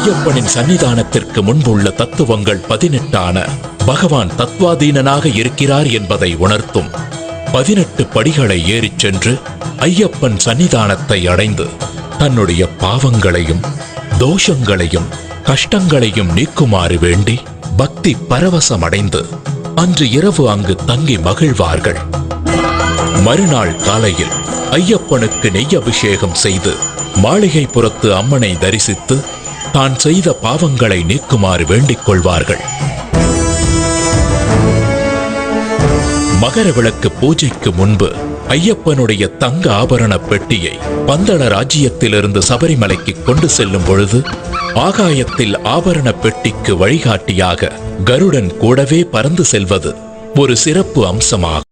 ஐயப்பனின் சன்னிதானத்திற்கு முன்புள்ள தத்துவங்கள் 18 பகவான் தத்வாதீனனாக இருக்கிறார் என்பதை உணர்த்தும் 18 படிகளை ஏறிச் சென்று ஐயப்பன் சன்னிதானத்தை அடைந்து தன்னுடைய பாவங்களையும் தோஷங்களையும் கஷ்டங்களையும் நீக்குமாறு வேண்டி பக்தி பரவசமடைந்து அன்று இரவு அங்கு தங்கி மகிழ்வார்கள். மறுநாள் காலையில் ஐயப்பனுக்கு நெய் அபிஷேகம் செய்து மாளிகைப்புறத்து அம்மனை தரிசித்து தான் செய்த பாவங்களை நீக்குமாறு வேண்டிக் கொள்வார்கள். மகர விளக்கு பூஜைக்கு முன்பு ஐயப்பனுடைய தங்க ஆபரண பெட்டியை பந்தள ராஜ்யத்திலிருந்து சபரிமலைக்கு கொண்டு செல்லும் பொழுது ஆகாயத்தில் ஆபரண பெட்டிக்கு வழிகாட்டியாக கருடன் கூடவே பறந்து செல்வது ஒரு சிறப்பு அம்சமாகும்.